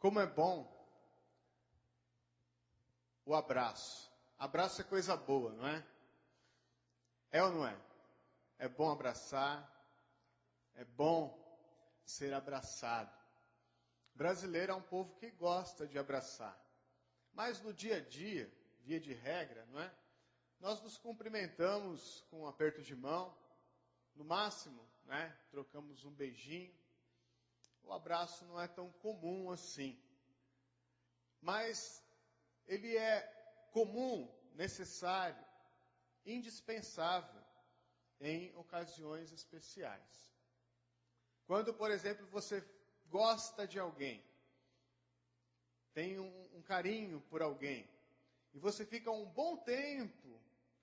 Como é bom o abraço. Abraço é coisa boa, não é? É ou não é? É bom abraçar, é bom ser abraçado. O brasileiro é um povo que gosta de abraçar. Mas no dia a dia, via de regra, não é? Nós nos cumprimentamos com um aperto de mão, no máximo, né? Trocamos um beijinho. O abraço não é tão comum assim. Mas ele é comum, necessário, indispensável em ocasiões especiais. Quando, por exemplo, você gosta de alguém, tem um carinho por alguém, e você fica um bom tempo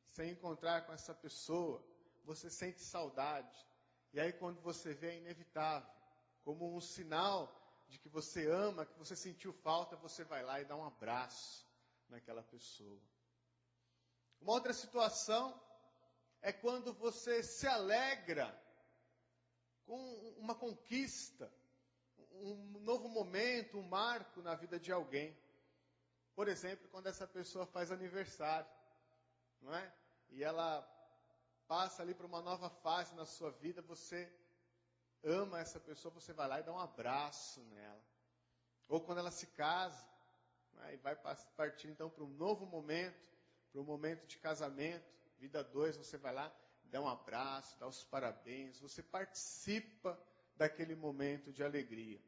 sem encontrar com essa pessoa, você sente saudade. E aí quando você vê, é inevitável. Como um sinal de que você ama, que você sentiu falta, você vai lá e dá um abraço naquela pessoa. Uma outra situação é quando você se alegra com uma conquista, um novo momento, um marco na vida de alguém. Por exemplo, quando essa pessoa faz aniversário, não é? E ela passa ali para uma nova fase na sua vida, você ama essa pessoa, você vai lá e dá um abraço nela. Ou quando ela se casa, né, e vai partir então para um novo momento, para um momento de casamento, vida 2, você vai lá, dá um abraço, dá os parabéns, você participa daquele momento de alegria.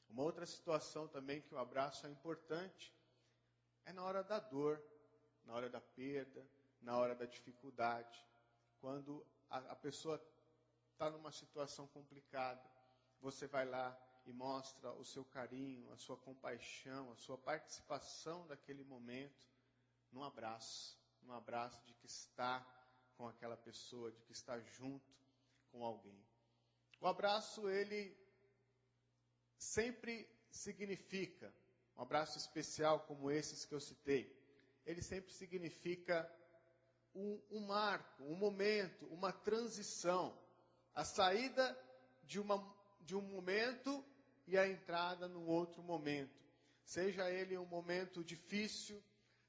Uma outra situação também que o abraço é importante, é na hora da dor, na hora da perda, na hora da dificuldade. Quando a pessoa está numa situação complicada, você vai lá e mostra o seu carinho, a sua compaixão, a sua participação daquele momento, num abraço de que está com aquela pessoa, de que está junto com alguém. O abraço, ele sempre significa, um abraço especial como esses que eu citei, ele sempre significa um marco, um momento, uma transição, a saída de um momento e a entrada num outro momento. Seja ele um momento difícil,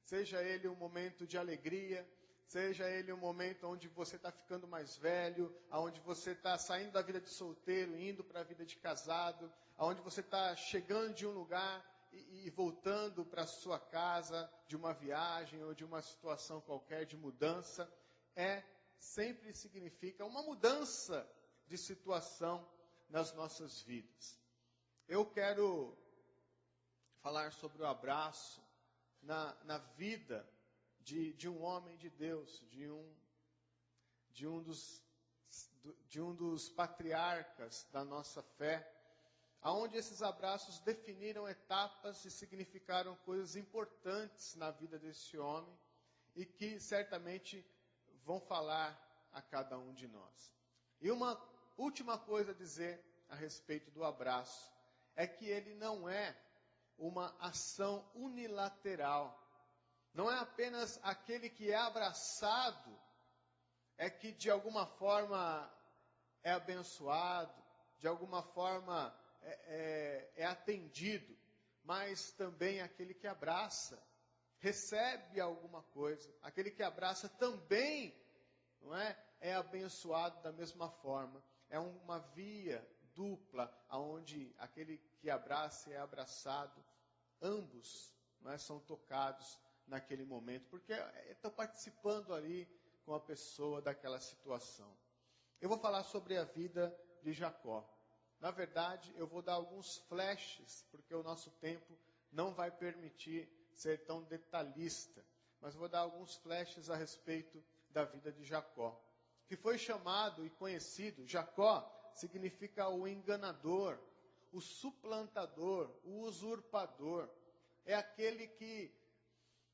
seja ele um momento de alegria, seja ele um momento onde você está ficando mais velho, onde você está saindo da vida de solteiro, indo para a vida de casado, onde você está chegando de um lugar e voltando para a sua casa de uma viagem ou de uma situação qualquer de mudança, sempre significa uma mudança de situação nas nossas vidas. Eu quero falar sobre o abraço na vida de um homem de Deus, de um dos patriarcas da nossa fé, aonde esses abraços definiram etapas e significaram coisas importantes na vida desse homem e que certamente vão falar a cada um de nós. E uma última coisa a dizer a respeito do abraço é que ele não é uma ação unilateral. Não é apenas aquele que é abraçado é que de alguma forma é abençoado, de alguma forma é atendido, mas também aquele que abraça recebe alguma coisa. Aquele que abraça também, não é abençoado da mesma forma. É uma via dupla, onde aquele que abraça e é abraçado, ambos são tocados naquele momento, porque estão participando ali com a pessoa daquela situação. Eu vou falar sobre a vida de Jacó. Na verdade, eu vou dar alguns flashes, porque o nosso tempo não vai permitir ser tão detalhista, mas eu vou dar alguns flashes a respeito da vida de Jacó, que foi chamado e conhecido. Jacó significa o enganador, o suplantador, o usurpador. É aquele que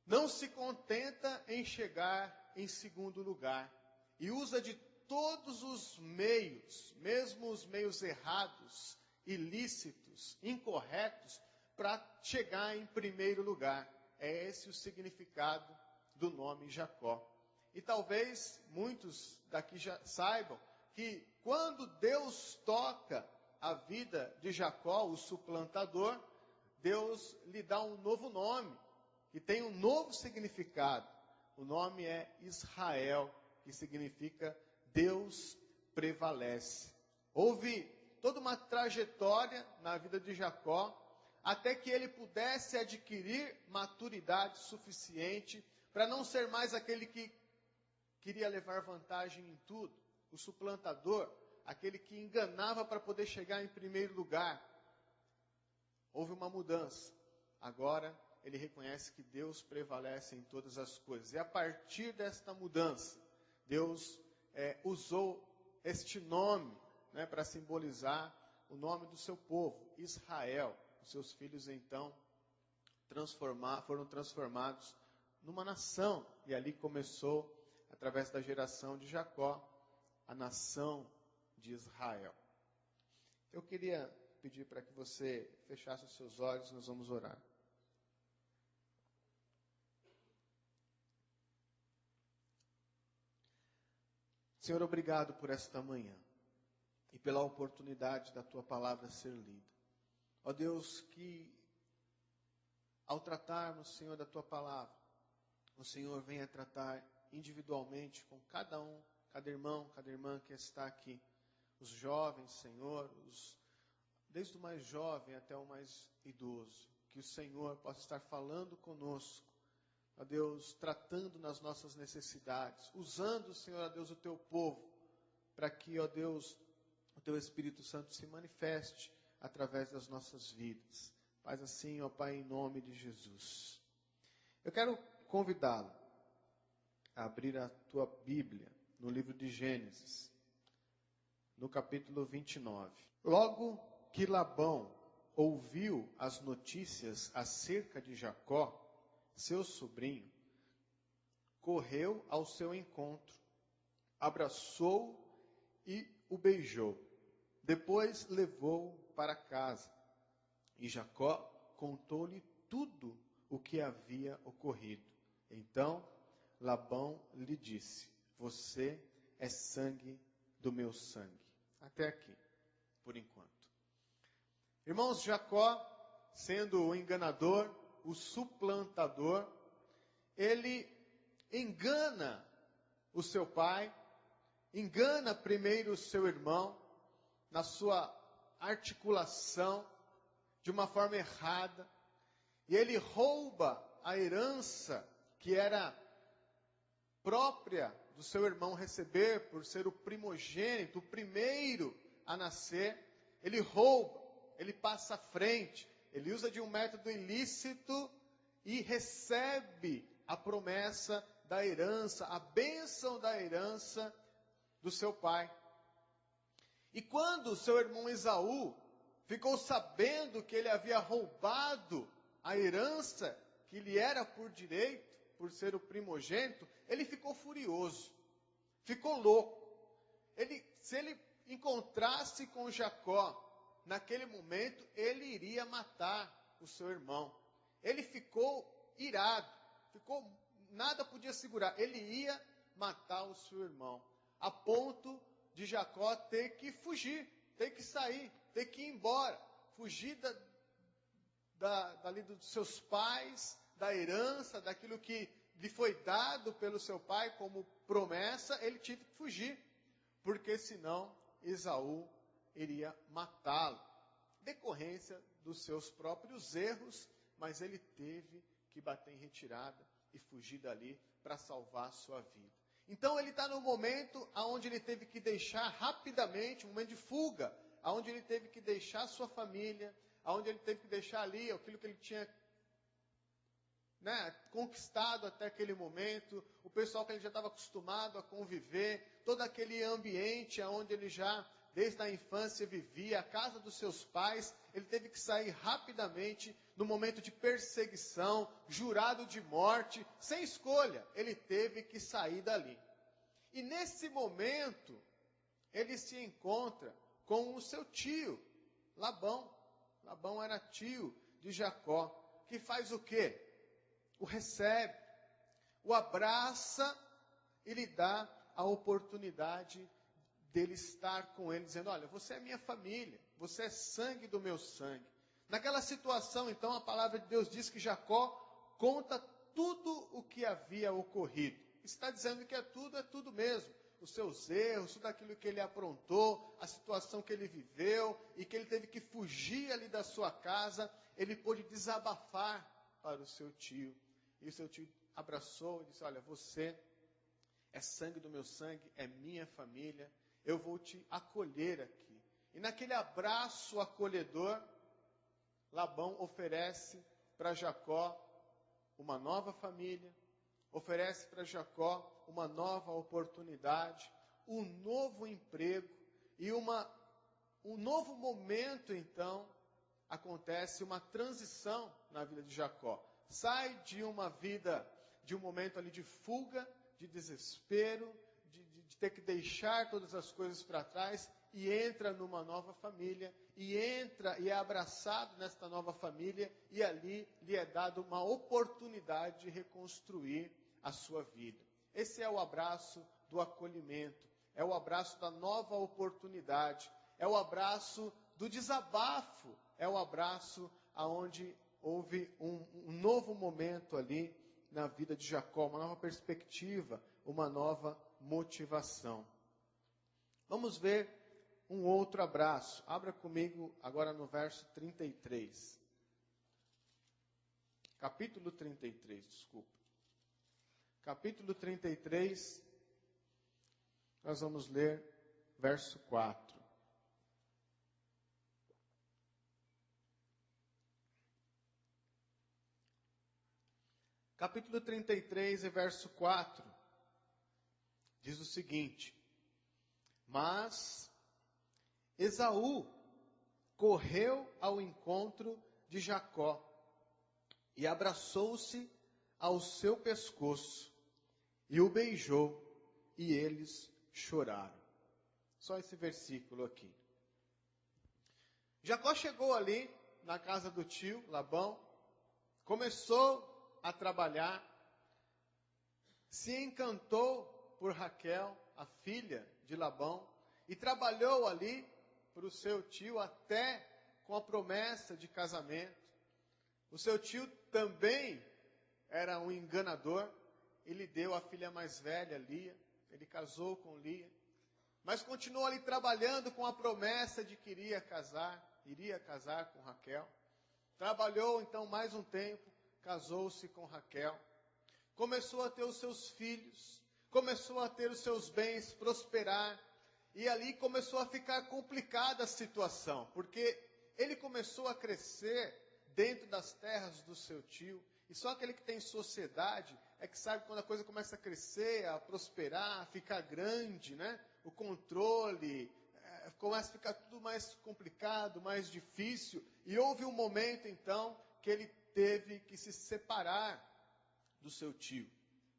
não se contenta em chegar em segundo lugar e usa de todos os meios, mesmo os meios errados, ilícitos, incorretos, para chegar em primeiro lugar. É esse o significado do nome Jacó. E talvez muitos daqui já saibam que quando Deus toca a vida de Jacó, o suplantador, Deus lhe dá um novo nome, que tem um novo significado. O nome é Israel, que significa Deus prevalece. Houve toda uma trajetória na vida de Jacó, até que ele pudesse adquirir maturidade suficiente para não ser mais aquele que queria levar vantagem em tudo, o suplantador, aquele que enganava para poder chegar em primeiro lugar. Houve uma mudança. Agora ele reconhece que Deus prevalece em todas as coisas. E a partir desta mudança, Deus usou este nome, para simbolizar o nome do seu povo, Israel. Os seus filhos, então, foram transformados numa nação. E ali começou, através da geração de Jacó, a nação de Israel. Eu queria pedir para que você fechasse os seus olhos, nós vamos orar. Senhor, obrigado por esta manhã e pela oportunidade da Tua palavra ser lida. Ó Deus, que ao tratarmos, Senhor, da Tua palavra, o Senhor venha tratar individualmente com cada um, cada irmão, cada irmã que está aqui. Os jovens, Senhor, desde o mais jovem até o mais idoso. Que o Senhor possa estar falando conosco, ó Deus, tratando nas nossas necessidades, usando, Senhor, ó Deus, o Teu povo, para que, ó Deus, o Teu Espírito Santo se manifeste através das nossas vidas. Faz assim, ó Pai, em nome de Jesus. Eu quero convidá-lo a abrir a tua Bíblia no livro de Gênesis, no capítulo 29. Logo que Labão ouviu as notícias acerca de Jacó, seu sobrinho, correu ao seu encontro, abraçou-o e o beijou. Depois levou-o para casa. E Jacó contou-lhe tudo o que havia ocorrido. Então Labão lhe disse: você é sangue do meu sangue. Até aqui, por enquanto. Irmãos, Jacó, sendo o enganador, o suplantador, ele engana o seu pai, engana primeiro o seu irmão, na sua articulação, de uma forma errada, e ele rouba a herança que era própria do seu irmão receber, por ser o primogênito, o primeiro a nascer. Ele rouba, ele passa à frente, ele usa de um método ilícito e recebe a promessa da herança, a bênção da herança do seu pai. E quando seu irmão Esaú ficou sabendo que ele havia roubado a herança que lhe era por direito, por ser o primogênito, ele ficou furioso, ficou louco. Se ele encontrasse com Jacó naquele momento, ele iria matar o seu irmão. Ele ficou irado, nada podia segurar, ele ia matar o seu irmão, a ponto de Jacó ter que fugir, ter que sair, ter que ir embora, fugir dali dos seus pais, da herança, daquilo que lhe foi dado pelo seu pai como promessa. Ele teve que fugir, porque senão Esaú iria matá-lo, decorrência dos seus próprios erros, mas ele teve que bater em retirada e fugir dali para salvar a sua vida. Então ele está no momento onde ele teve que deixar rapidamente, um momento de fuga, onde ele teve que deixar sua família, onde ele teve que deixar ali aquilo que ele tinha conquistado até aquele momento, o pessoal que ele já estava acostumado a conviver, todo aquele ambiente onde ele já, desde a infância, vivia, a casa dos seus pais. Ele teve que sair rapidamente, no momento de perseguição, jurado de morte, sem escolha, ele teve que sair dali. E nesse momento, ele se encontra com o seu tio, Labão. Labão era tio de Jacó, que faz o quê? O recebe, o abraça e lhe dá a oportunidade dele estar com ele, dizendo: olha, você é minha família, você é sangue do meu sangue. Naquela situação, então, a palavra de Deus diz que Jacó conta tudo o que havia ocorrido. Está dizendo que é tudo mesmo. Os seus erros, tudo aquilo que ele aprontou, a situação que ele viveu e que ele teve que fugir ali da sua casa, ele pôde desabafar para o seu tio. E o seu tio abraçou e disse: olha, você é sangue do meu sangue, é minha família, eu vou te acolher aqui. E naquele abraço acolhedor, Labão oferece para Jacó uma nova família, oferece para Jacó uma nova oportunidade, um novo emprego e um novo momento, então, acontece uma transição na vida de Jacó. Sai de uma vida, de um momento ali de fuga, de desespero, de ter que deixar todas as coisas para trás e entra numa nova família, e entra e é abraçado nesta nova família, e ali lhe é dado uma oportunidade de reconstruir a sua vida. Esse é o abraço do acolhimento, é o abraço da nova oportunidade, é o abraço do desabafo, é o abraço aonde houve um novo momento ali na vida de Jacó, uma nova perspectiva, uma nova motivação. Vamos ver um outro abraço. Abra comigo agora no verso 33. Capítulo 33, desculpa. Capítulo 33, nós vamos ler verso 4. Capítulo 33 e verso 4, diz o seguinte: mas Esaú correu ao encontro de Jacó e abraçou-se ao seu pescoço e o beijou, e eles choraram. Só esse versículo aqui. Jacó chegou ali na casa do tio Labão, começou a trabalhar, se encantou por Raquel, a filha de Labão, e trabalhou ali para o seu tio até com a promessa de casamento. O seu tio também era um enganador, ele deu a filha mais velha, Lia, ele casou com Lia, mas continuou ali trabalhando com a promessa de que iria casar com Raquel. Trabalhou então mais um tempo, casou-se com Raquel, começou a ter os seus filhos, começou a ter os seus bens, prosperar, e ali começou a ficar complicada a situação, porque ele começou a crescer dentro das terras do seu tio, e só aquele que tem sociedade é que sabe quando a coisa começa a crescer, a prosperar, a ficar grande, né? O controle, começa a ficar tudo mais complicado, mais difícil, e houve um momento então que ele teve que se separar do seu tio.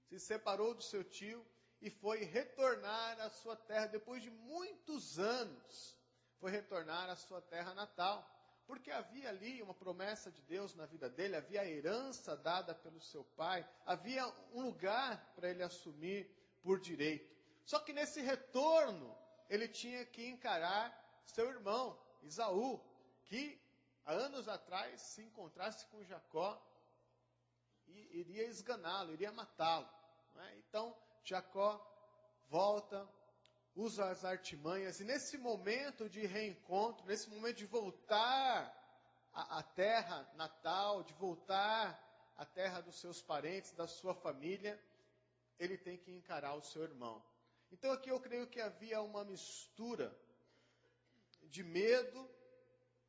Se separou do seu tio e foi retornar à sua terra, depois de muitos anos, foi retornar à sua terra natal, porque havia ali uma promessa de Deus na vida dele, havia a herança dada pelo seu pai, havia um lugar para ele assumir por direito. Só que nesse retorno, ele tinha que encarar seu irmão, Esaú, que há anos atrás se encontrasse com Jacó e iria esganá-lo, iria matá-lo. Né? Então, Jacó volta, usa as artimanhas, e nesse momento de reencontro, nesse momento de voltar à terra natal, de voltar à terra dos seus parentes, da sua família, ele tem que encarar o seu irmão. Então aqui eu creio que havia uma mistura de medo,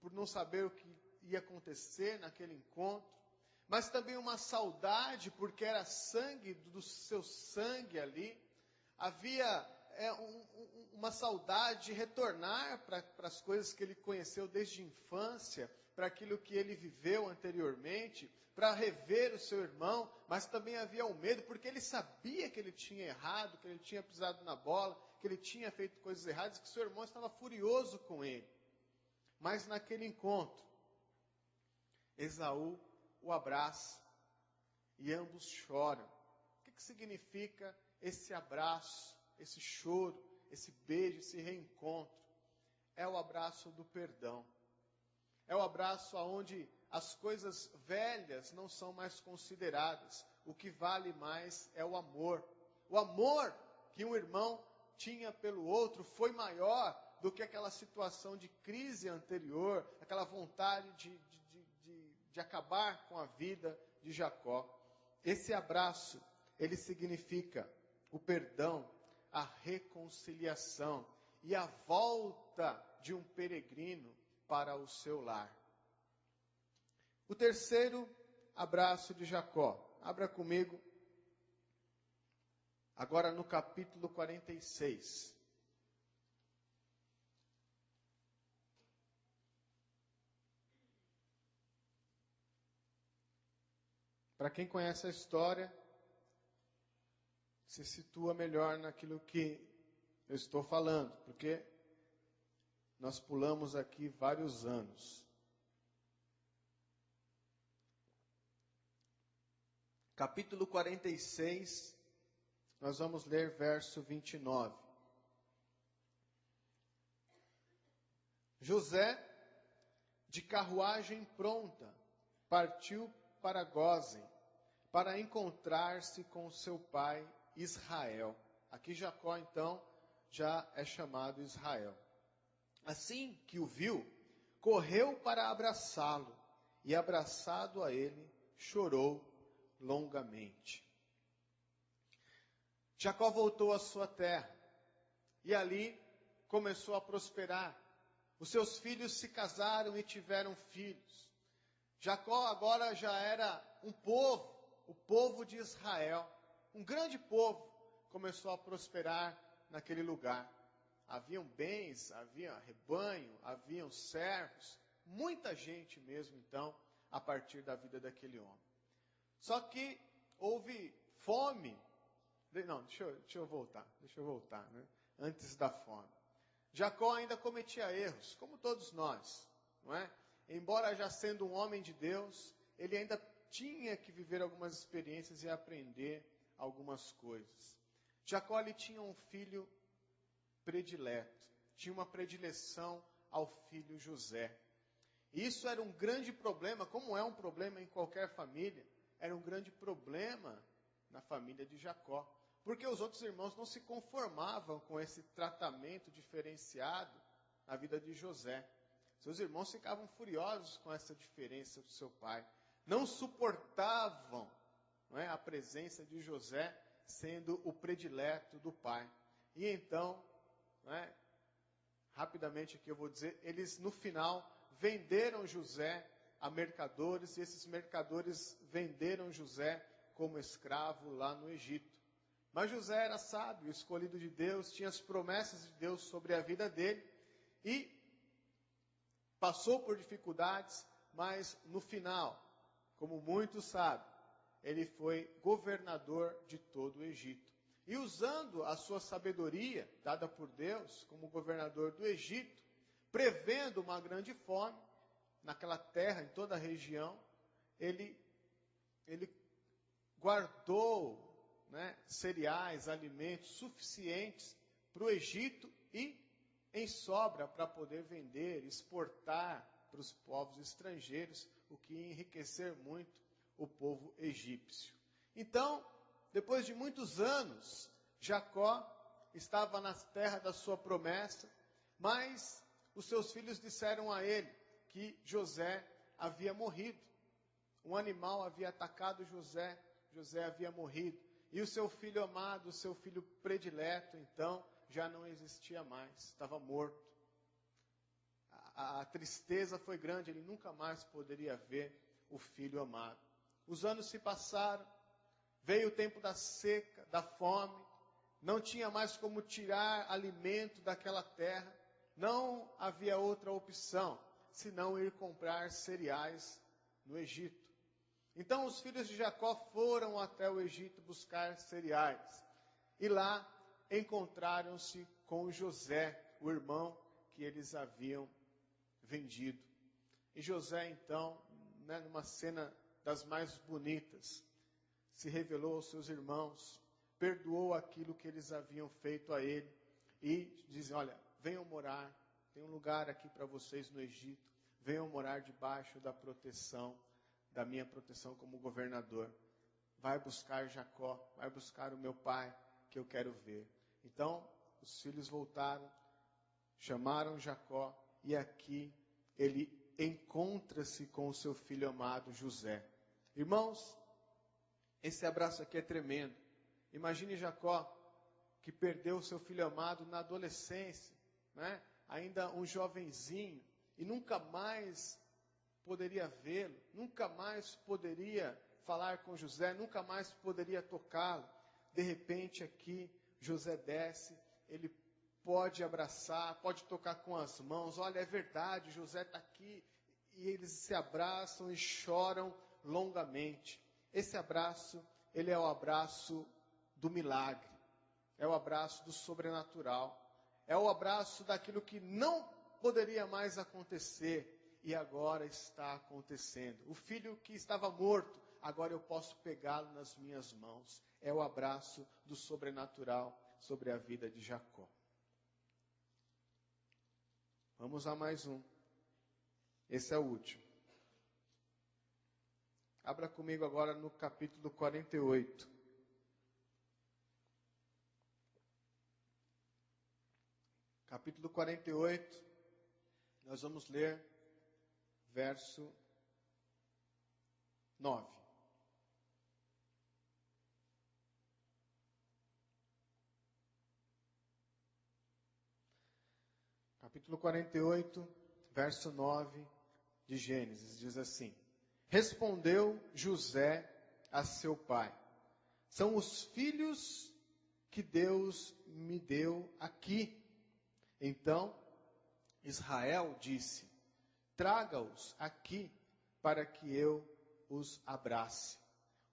por não saber o que ia acontecer naquele encontro, mas também uma saudade, porque era sangue do seu sangue ali. Havia uma saudade de retornar para as coisas que ele conheceu desde a infância, para aquilo que ele viveu anteriormente, para rever o seu irmão, mas também havia o medo, porque ele sabia que ele tinha errado, que ele tinha pisado na bola, que ele tinha feito coisas erradas, que seu irmão estava furioso com ele. Mas naquele encontro, Esaú o abraça e ambos choram. O que significa esse abraço, esse choro, esse beijo, esse reencontro? É o abraço do perdão. É o abraço onde as coisas velhas não são mais consideradas. O que vale mais é o amor. O amor que um irmão tinha pelo outro foi maior do que aquela situação de crise anterior, aquela vontade de acabar com a vida de Jacó. Esse abraço, ele significa o perdão, a reconciliação e a volta de um peregrino para o seu lar. O terceiro abraço de Jacó. Abra comigo, agora no capítulo 46. Para quem conhece a história, se situa melhor naquilo que eu estou falando, porque nós pulamos aqui vários anos. Capítulo 46, nós vamos ler verso 29. José, de carruagem pronta, partiu para Gósen, para encontrar-se com seu pai Israel. Aqui Jacó, então, já é chamado Israel. Assim que o viu, correu para abraçá-lo, e abraçado a ele, chorou longamente. Jacó voltou à sua terra, e ali começou a prosperar. Os seus filhos se casaram e tiveram filhos. Jacó agora já era um povo, o povo de Israel. Um grande povo começou a prosperar naquele lugar. Haviam bens, havia rebanho, haviam servos, muita gente mesmo, então, a partir da vida daquele homem. Só que houve fome. Não, deixa eu voltar, né? Antes da fome. Jacó ainda cometia erros, como todos nós, não é? Embora já sendo um homem de Deus, ele ainda tinha que viver algumas experiências e aprender algumas coisas. Jacó ele tinha um filho predileto, tinha uma predileção ao filho José. E isso era um grande problema, como é um problema em qualquer família, era um grande problema na família de Jacó. Porque os outros irmãos não se conformavam com esse tratamento diferenciado na vida de José. Seus irmãos ficavam furiosos com essa diferença do seu pai. Não suportavam, não é, a presença de José sendo o predileto do pai. E então, não é, rapidamente aqui eu vou dizer, eles no final venderam José a mercadores, e esses mercadores venderam José como escravo lá no Egito. Mas José era sábio, escolhido de Deus, tinha as promessas de Deus sobre a vida dele, e passou por dificuldades, mas no final, como muitos sabem, ele foi governador de todo o Egito. E usando a sua sabedoria, dada por Deus, como governador do Egito, prevendo uma grande fome naquela terra, em toda a região, ele guardou, né, cereais, alimentos suficientes para o Egito e em sobra para poder vender, exportar para os povos estrangeiros, o que ia enriquecer muito o povo egípcio. Então, depois de muitos anos, Jacó estava na terra da sua promessa, mas os seus filhos disseram a ele que José havia morrido. Um animal havia atacado José, José havia morrido. E o seu filho amado, o seu filho predileto, então, já não existia mais, estava morto. A tristeza foi grande, ele nunca mais poderia ver o filho amado. Os anos se passaram, veio o tempo da seca, da fome, não tinha mais como tirar alimento daquela terra, não havia outra opção, senão ir comprar cereais no Egito. Então os filhos de Jacó foram até o Egito buscar cereais. E lá encontraram-se com José, o irmão que eles haviam vendido. E José então, né, numa cena das mais bonitas, se revelou aos seus irmãos, perdoou aquilo que eles haviam feito a ele. E dizem, olha, venham morar, tem um lugar aqui para vocês no Egito. venham morar debaixo da proteção, da minha proteção como governador. Vai buscar Jacó, vai buscar o meu pai, que eu quero ver. Então, os filhos voltaram, chamaram Jacó, e aqui ele encontra-se com o seu filho amado José. Irmãos, esse abraço aqui é tremendo. Imagine Jacó, que perdeu o seu filho amado na adolescência, né? Ainda um jovenzinho, e nunca mais poderia vê-lo, nunca mais poderia falar com José, nunca mais poderia tocá-lo. De repente aqui, José desce, ele pode abraçar, pode tocar com as mãos. Olha, é verdade, José está aqui. E eles se abraçam e choram longamente. Esse abraço, ele é o abraço do milagre. É o abraço do sobrenatural. É o abraço daquilo que não poderia mais acontecer. E agora está acontecendo. O filho que estava morto, agora eu posso pegá-lo nas minhas mãos. É o abraço do sobrenatural sobre a vida de Jacó. Vamos a mais um. Esse é o último. Abra comigo agora no capítulo 48. Capítulo 48, nós vamos ler verso 9. Capítulo 48, verso 9 de Gênesis, diz assim: Respondeu José a seu pai: São os filhos que Deus me deu aqui. Então Israel disse: Traga-os aqui para que eu os abrace.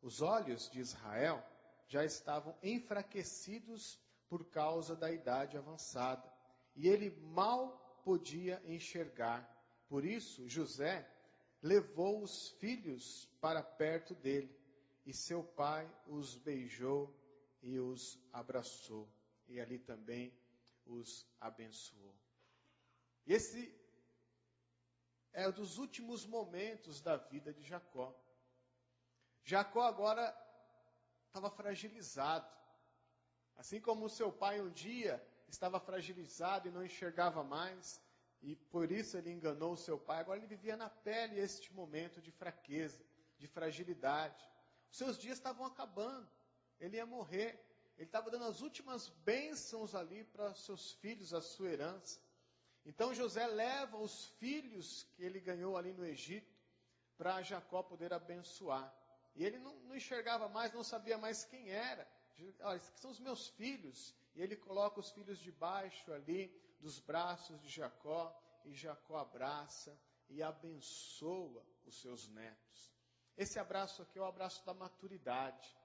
Os olhos de Israel já estavam enfraquecidos por causa da idade avançada, e ele mal podia enxergar. Por isso José levou os filhos para perto dele, e seu pai os beijou e os abraçou, e ali também os abençoou. Esse é um dos últimos momentos da vida de Jacó. Jacó agora estava fragilizado. Assim como o seu pai um dia estava fragilizado e não enxergava mais, e por isso ele enganou o seu pai, agora ele vivia na pele este momento de fraqueza, de fragilidade. Os seus dias estavam acabando, ele ia morrer, ele estava dando as últimas bênçãos ali para seus filhos, a sua herança. Então José leva os filhos que ele ganhou ali no Egito para Jacó poder abençoar. E ele não enxergava mais, não sabia mais quem era. Olha, esses são os meus filhos. E ele coloca os filhos debaixo ali dos braços de Jacó. E Jacó abraça e abençoa os seus netos. Esse abraço aqui é o abraço da maturidade.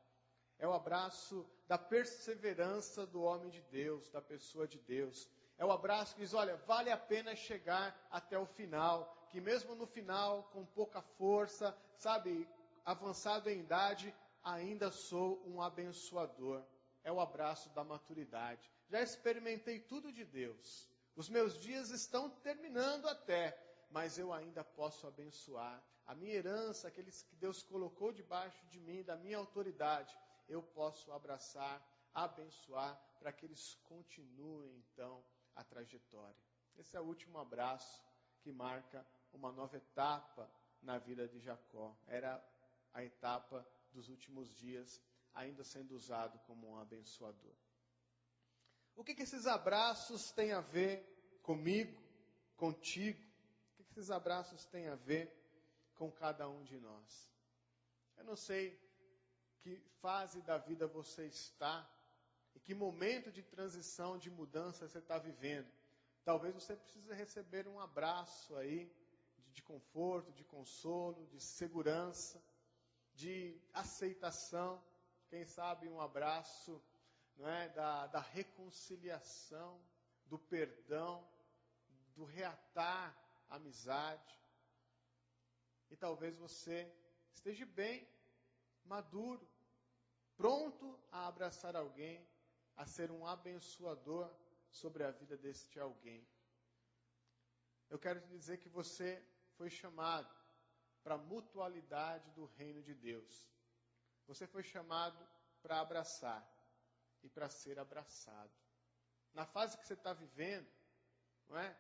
É o abraço da perseverança do homem de Deus, da pessoa de Deus. É o abraço que diz, olha, vale a pena chegar até o final. Que mesmo no final, com pouca força, sabe, avançado em idade, ainda sou um abençoador. É o abraço da maturidade. Já experimentei tudo de Deus. Os meus dias estão terminando até, mas eu ainda posso abençoar. A minha herança, aqueles que Deus colocou debaixo de mim, da minha autoridade, eu posso abraçar, abençoar, para que eles continuem, então, a trajetória. Esse é o último abraço que marca uma nova etapa na vida de Jacó. Era a etapa dos últimos dias, ainda sendo usado como um abençoador. O que esses abraços têm a ver comigo, contigo? O que esses abraços têm a ver com cada um de nós? Eu não sei que fase da vida você está e que momento de transição, de mudança você está vivendo. Talvez você precise receber um abraço aí de conforto, de consolo, de segurança, de aceitação. Quem sabe um abraço, não é, da reconciliação, do perdão, do reatar a amizade. E talvez você esteja bem, maduro, pronto a abraçar alguém, a ser um abençoador sobre a vida deste alguém. Eu quero te dizer que você foi chamado para a mutualidade do reino de Deus. Você foi chamado para abraçar e para ser abraçado. Na fase que você está vivendo, não é?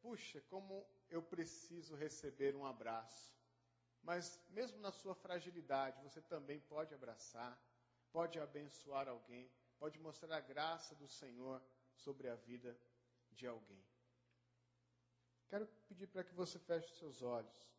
Puxa, como eu preciso receber um abraço. Mas mesmo na sua fragilidade, você também pode abraçar, pode abençoar alguém, pode mostrar a graça do Senhor sobre a vida de alguém. Quero pedir para que você feche os seus olhos.